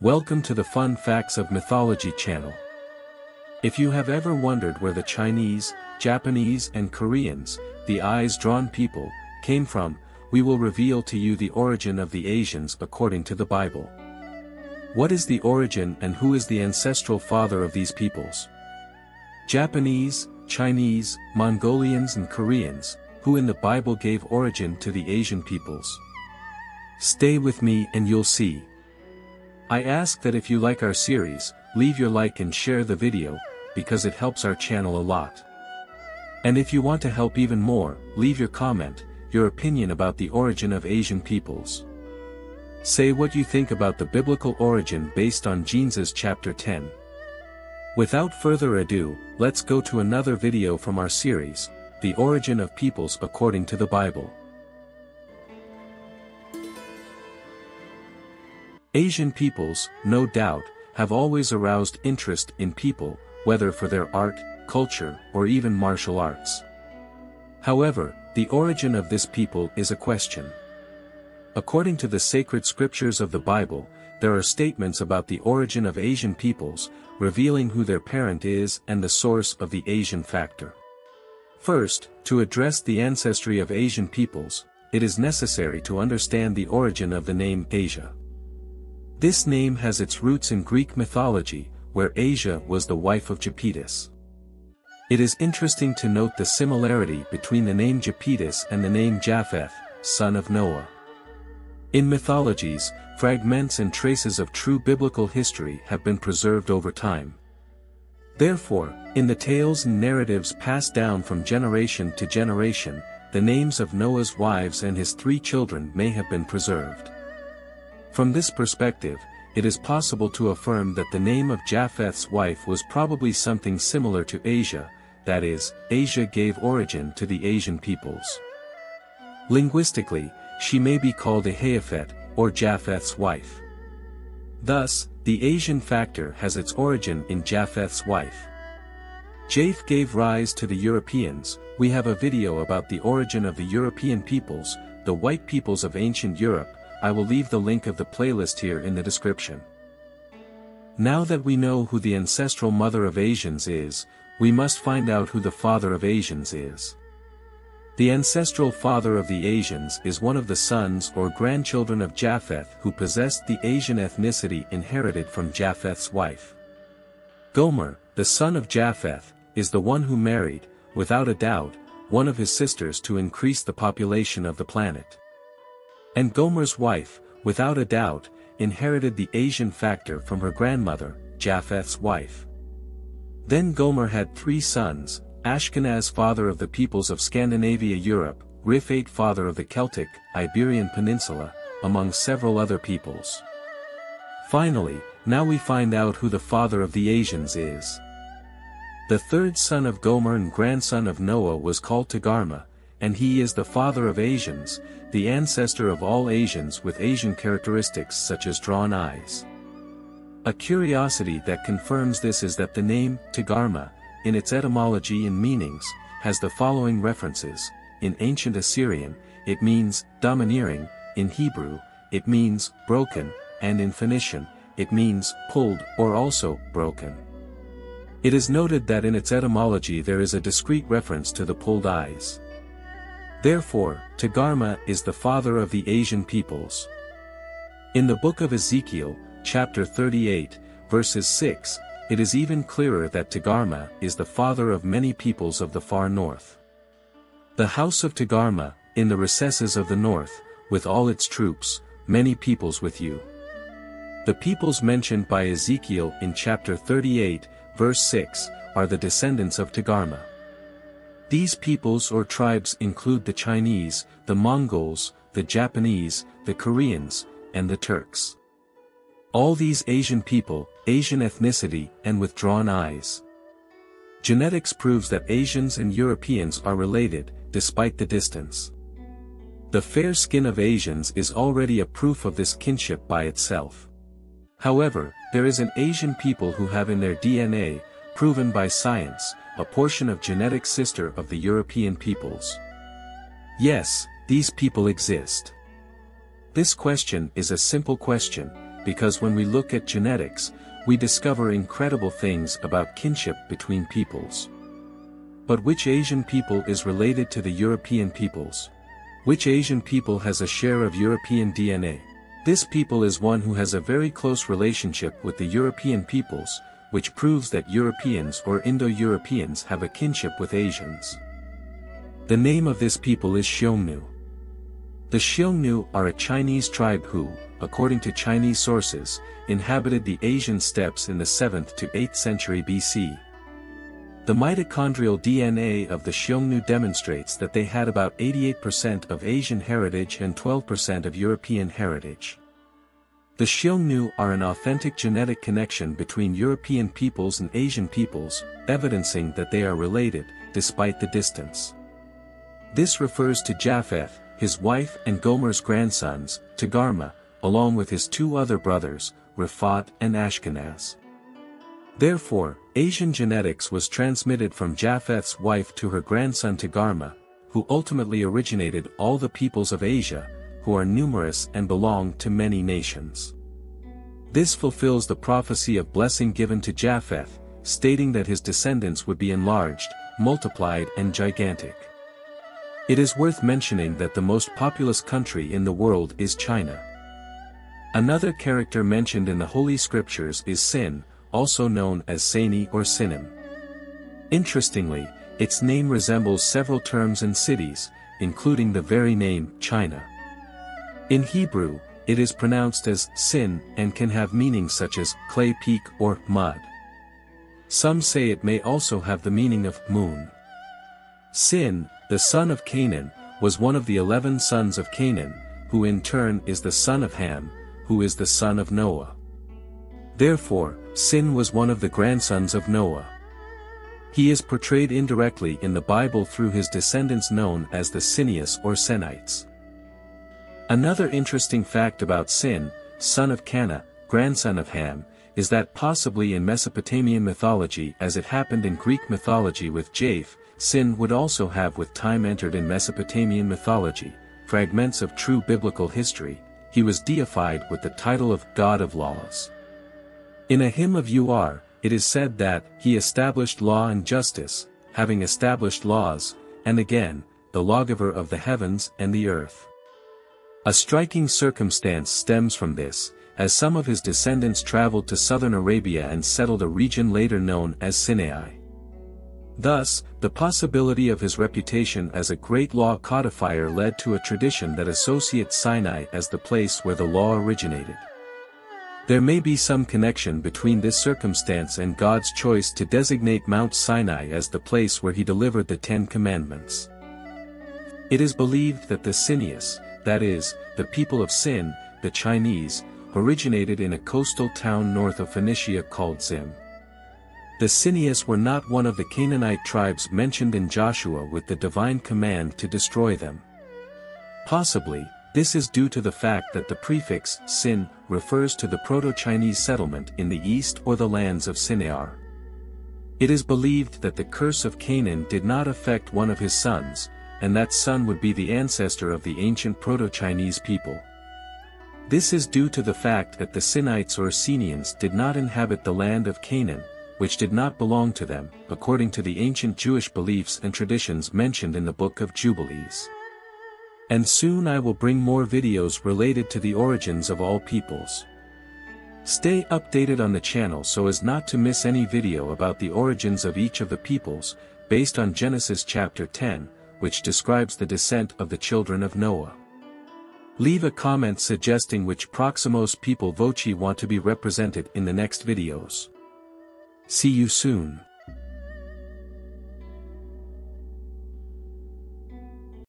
Welcome to the Fun Facts of Mythology channel. If you have ever wondered where the Chinese, Japanese and Koreans, the eyes-drawn people, came from, we will reveal to you the origin of the Asians according to the Bible. What is the origin and who is the ancestral father of these peoples? Japanese, Chinese, Mongolians and Koreans, who in the Bible gave origin to the Asian peoples. Stay with me and you'll see. I ask that if you like our series, leave your like and share the video, because it helps our channel a lot. And if you want to help even more, leave your comment, your opinion about the origin of Asian peoples. Say what you think about the biblical origin based on Genesis chapter 10. Without further ado, let's go to another video from our series, The Origin of Peoples According to the Bible. Asian peoples, no doubt, have always aroused interest in people, whether for their art, culture, or even martial arts. However, the origin of this people is a question. According to the sacred scriptures of the Bible, there are statements about the origin of Asian peoples, revealing who their parent is and the source of the Asian factor. First, to address the ancestry of Asian peoples, it is necessary to understand the origin of the name Asia. This name has its roots in Greek mythology, where Asia was the wife of Japetus. It is interesting to note the similarity between the name Japetus and the name Japheth, son of Noah. In mythologies, fragments and traces of true biblical history have been preserved over time. Therefore, in the tales and narratives passed down from generation to generation, the names of Noah's wives and his 3 children may have been preserved. From this perspective, it is possible to affirm that the name of Japheth's wife was probably something similar to Asia, that is, Asia gave origin to the Asian peoples. Linguistically, she may be called Ahayaphet, or Japheth's wife. Thus, the Asian factor has its origin in Japheth's wife. Japhet gave rise to the Europeans. We have a video about the origin of the European peoples, the white peoples of ancient Europe. I will leave the link of the playlist here in the description. Now that we know who the ancestral mother of Asians is, we must find out who the father of Asians is. The ancestral father of the Asians is one of the sons or grandchildren of Japheth who possessed the Asian ethnicity inherited from Japheth's wife. Gomer, the son of Japheth, is the one who married, without a doubt, one of his sisters to increase the population of the planet. And Gomer's wife, without a doubt, inherited the Asian factor from her grandmother, Japheth's wife. Then Gomer had 3 sons, Ashkenaz, father of the peoples of Scandinavia, Europe, Rifate, father of the Celtic, Iberian Peninsula, among several other peoples. Finally, now we find out who the father of the Asians is. The 3rd son of Gomer and grandson of Noah was called Togarma, and he is the father of Asians, the ancestor of all Asians with Asian characteristics such as drawn eyes. A curiosity that confirms this is that the name, Togarma, in its etymology and meanings, has the following references. In ancient Assyrian, it means, domineering, in Hebrew, it means, broken, and in Phoenician, it means, pulled or also, broken. It is noted that in its etymology there is a discrete reference to the pulled eyes. Therefore, Togarma is the father of the Asian peoples. In the book of Ezekiel, chapter 38, verses 6, it is even clearer that Togarma is the father of many peoples of the far north. The house of Togarma, in the recesses of the north, with all its troops, many peoples with you. The peoples mentioned by Ezekiel in chapter 38, verse 6, are the descendants of Togarma. These peoples or tribes include the Chinese, the Mongols, the Japanese, the Koreans, and the Turks. All these Asian people, Asian ethnicity, and with drawn eyes. Genetics proves that Asians and Europeans are related, despite the distance. The fair skin of Asians is already a proof of this kinship by itself. However, there is an Asian people who have in their DNA, proven by science, a portion of genetic sister of the European peoples. Yes, these people exist. This question is a simple question, because when we look at genetics, we discover incredible things about kinship between peoples. But which Asian people is related to the European peoples? Which Asian people has a share of European DNA? This people is one who has a very close relationship with the European peoples, which proves that Europeans or Indo-Europeans have a kinship with Asians. The name of this people is Xiongnu. The Xiongnu are a Chinese tribe who, according to Chinese sources, inhabited the Asian steppes in the 7th to 8th century BC. The mitochondrial DNA of the Xiongnu demonstrates that they had about 88% of Asian heritage and 12% of European heritage. The Xiongnu are an authentic genetic connection between European peoples and Asian peoples, evidencing that they are related, despite the distance. This refers to Japheth, his wife and Gomer's grandsons, Togarma, along with his two other brothers, Rifat and Ashkenaz. Therefore, Asian genetics was transmitted from Japheth's wife to her grandson Togarma, who ultimately originated all the peoples of Asia, who are numerous and belong to many nations. This fulfills the prophecy of blessing given to Japheth, stating that his descendants would be enlarged, multiplied and gigantic. It is worth mentioning that the most populous country in the world is China. Another character mentioned in the Holy Scriptures is Sin, also known as Sani or Sinim. Interestingly, its name resembles several terms and cities, including the very name, China. In Hebrew, it is pronounced as Sin and can have meanings such as clay peak or mud. Some say it may also have the meaning of moon. Sin, the son of Canaan, was one of the 11 sons of Canaan, who in turn is the son of Ham, who is the son of Noah. Therefore, Sin was one of the grandsons of Noah. He is portrayed indirectly in the Bible through his descendants known as the Sinites or Senites. Another interesting fact about Sin, son of Cana, grandson of Ham, is that possibly in Mesopotamian mythology as it happened in Greek mythology with Japhet, Sin would also have with time entered in Mesopotamian mythology, fragments of true biblical history. He was deified with the title of God of Laws. In a hymn of UR, it is said that, he established law and justice, having established laws, and again, the lawgiver of the heavens and the earth. A striking circumstance stems from this, as some of his descendants traveled to southern Arabia and settled a region later known as Sinai. Thus, the possibility of his reputation as a great law codifier led to a tradition that associates Sinai as the place where the law originated. There may be some connection between this circumstance and God's choice to designate Mount Sinai as the place where he delivered the 10 Commandments. It is believed that the Sinites, that is, the people of Sin, the Chinese, originated in a coastal town north of Phoenicia called Zim. The Sinites were not one of the Canaanite tribes mentioned in Joshua with the divine command to destroy them. Possibly, this is due to the fact that the prefix, Sin, refers to the Proto-Chinese settlement in the east or the lands of Sinjar. It is believed that the curse of Canaan did not affect one of his sons, and that son would be the ancestor of the ancient Proto-Chinese people. This is due to the fact that the Sinites or Sinians did not inhabit the land of Canaan, which did not belong to them, according to the ancient Jewish beliefs and traditions mentioned in the Book of Jubilees. And soon I will bring more videos related to the origins of all peoples. Stay updated on the channel so as not to miss any video about the origins of each of the peoples, based on Genesis chapter 10, which describes the descent of the children of Noah. Leave a comment suggesting which Proximos people voci want to be represented in the next videos. See you soon.